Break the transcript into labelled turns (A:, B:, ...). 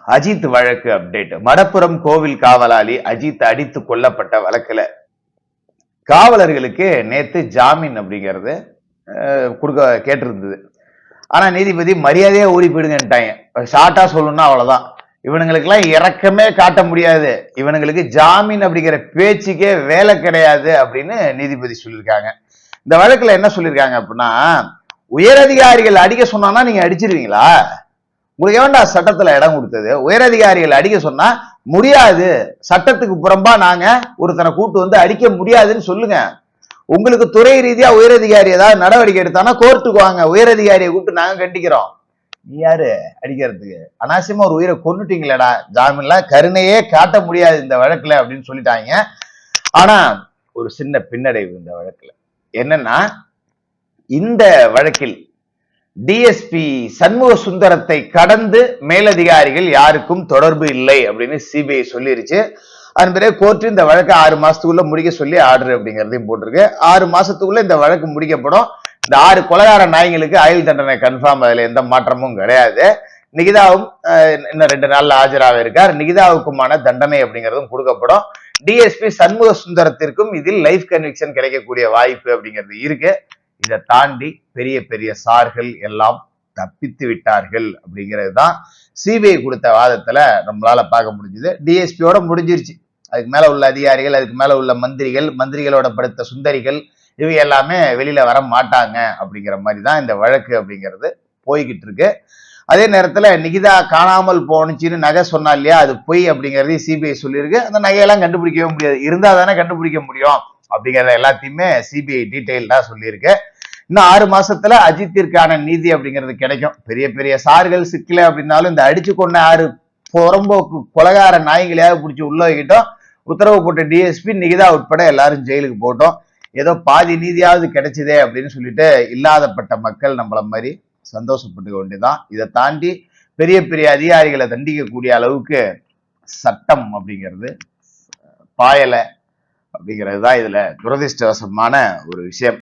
A: அஜித் வழக்கு அப்டேட். மடப்புரம் கோவில் காவலாளி அஜித் அடித்து கொல்லப்பட்ட வழக்குல காவலர்களுக்கு நேத்து ஜாமீன் அப்படிங்கிறது கொடுக்க கேட்டிருந்தது. ஆனா நீதிபதி மரியாதையா ஓடி போயிடுங்கன்ட்டாங்க. ஷார்ட்டா சொல்லணும்னா அவ்வளவுதான். இவனுங்களுக்கு எல்லாம் இறக்கமே காட்ட முடியாது, இவனுங்களுக்கு ஜாமீன் அப்படிங்கிற பேச்சுக்கே வேலை கிடையாது அப்படின்னு நீதிபதி சொல்லியிருக்காங்க. இந்த வழக்குல என்ன சொல்லியிருக்காங்க அப்படின்னா, உயரதிகாரிகள் அடிக்க சொன்னா நீங்க அடிச்சிருவீங்களா? உங்களுக்கு ஏன்டா சட்டத்துல இடம் கொடுத்தது? உயரதிகாரிகள் அடிக்க சொன்னா முடியாது, சட்டத்துக்கு புறம்பா நாங்க ஒருத்தனை கூட்டு வந்து அடிக்க முடியாதுன்னு சொல்லுங்க. உங்களுக்கு துறை ரீதியா உயரதிகாரி ஏதாவது நடவடிக்கை எடுத்தானா கோர்ட்டுக்கு வாங்க, உயரதிகாரியை கூப்பிட்டு நாங்க கண்டிக்கிறோம். நீ யாரு அடிக்கிறதுக்கு? அனாவசியமா ஒரு உயிரை கொண்டுட்டீங்களடா, ஜாமீன்லாம் கருணையே காட்ட முடியாது இந்த வழக்குல அப்படின்னு சொல்லிட்டாங்க. ஆனா ஒரு சின்ன பின்னடைவு இந்த வழக்குல என்னன்னா, இந்த வழக்கில் டிஎஸ்பி சண்முக சுந்தரத்தை கடந்து மேலதிகாரிகள் யாருக்கும் தொடர்பு இல்லை அப்படின்னு சிபிஐ சொல்லிருச்சு. அதன் பிறகு கோர்ட் இந்த வழக்கு 6 மாசத்துக்குள்ள முடிக்க சொல்லி ஆர்டர் அப்படிங்கிறதையும் போட்டிருக்கு. 6 மாசத்துக்குள்ள இந்த வழக்கு முடிக்கப்படும். இந்த 6 கொலைகார நாய்களுக்கு ஆயுள் தண்டனை கன்ஃபார்ம், அதுல எந்த மாற்றமும் கிடையாது. நிகிதாவும் இன்னும் 2 நாள்ல ஆஜராக இருக்கார். நிகிதாவுக்குமான தண்டனை அப்படிங்கிறதும் கொடுக்கப்படும். டிஎஸ்பி சண்முக சுந்தரத்திற்கும் இதில் லைஃப் கன்விக்ஷன் கிடைக்கக்கூடிய வாய்ப்பு அப்படிங்கிறது இருக்கு. இதை தாண்டி பெரிய பெரிய சார்கள் எல்லாம் தப்பித்து விட்டார்கள் அப்படிங்கிறது தான் சிபிஐ கொடுத்த வாதத்துல நம்மளால பார்க்க முடிஞ்சது. டிஎஸ்பியோட முடிஞ்சிருச்சு. அதுக்கு மேல உள்ள அதிகாரிகள், அதுக்கு மேல உள்ள மந்திரிகள், மந்திரிகளோட படுத்த சுந்தரிகள், இவங்க எல்லாமே வெளியில வர மாட்டாங்க அப்படிங்கிற மாதிரி தான் இந்த வழக்கு அப்படிங்கிறது போய்கிட்டு இருக்கு. அதே நேரத்துல நிகிதா காணாமல் போனுச்சுன்னு நகை சொன்னா இல்லையா, அது பொய் அப்படிங்கறதையும் சிபிஐ சொல்லியிருக்கு. அந்த நகையெல்லாம் கண்டுபிடிக்கவே முடியாது, இருந்தா தானே கண்டுபிடிக்க முடியும் அப்படிங்கறத எல்லாத்தையுமே சிபிஐ டீட்டெயில்டா சொல்லியிருக்கு. இன்னும் 6 மாசத்துல அஜித்திற்கான நீதி அப்படிங்கிறது கிடைக்கும். பெரிய பெரிய சார்கள் சிக்கல அப்படின்னாலும் இந்த அடிச்சு கொண்ட 6 புறம்போக்கு கொலகார நாய்களையாவது பிடிச்சி உள்ள வைக்கிட்டோம். உத்தரவு போட்ட டிஎஸ்பி நிகிதா உட்பட எல்லாரும் ஜெயிலுக்கு போட்டோம். ஏதோ பாதி நீதியாவது கிடைச்சதே அப்படின்னு சொல்லிட்டு இல்லாதப்பட்ட மக்கள் நம்மள மாதிரி சந்தோஷப்பட்டுக்க வேண்டியதான். இதை தாண்டி பெரிய பெரிய அதிகாரிகளை தண்டிக்கக்கூடிய அளவுக்கு சட்டம் அப்படிங்கிறது பாயலை அப்படிங்கிறது தான் இதுல துரதிருஷ்டவசமான ஒரு விஷயம்.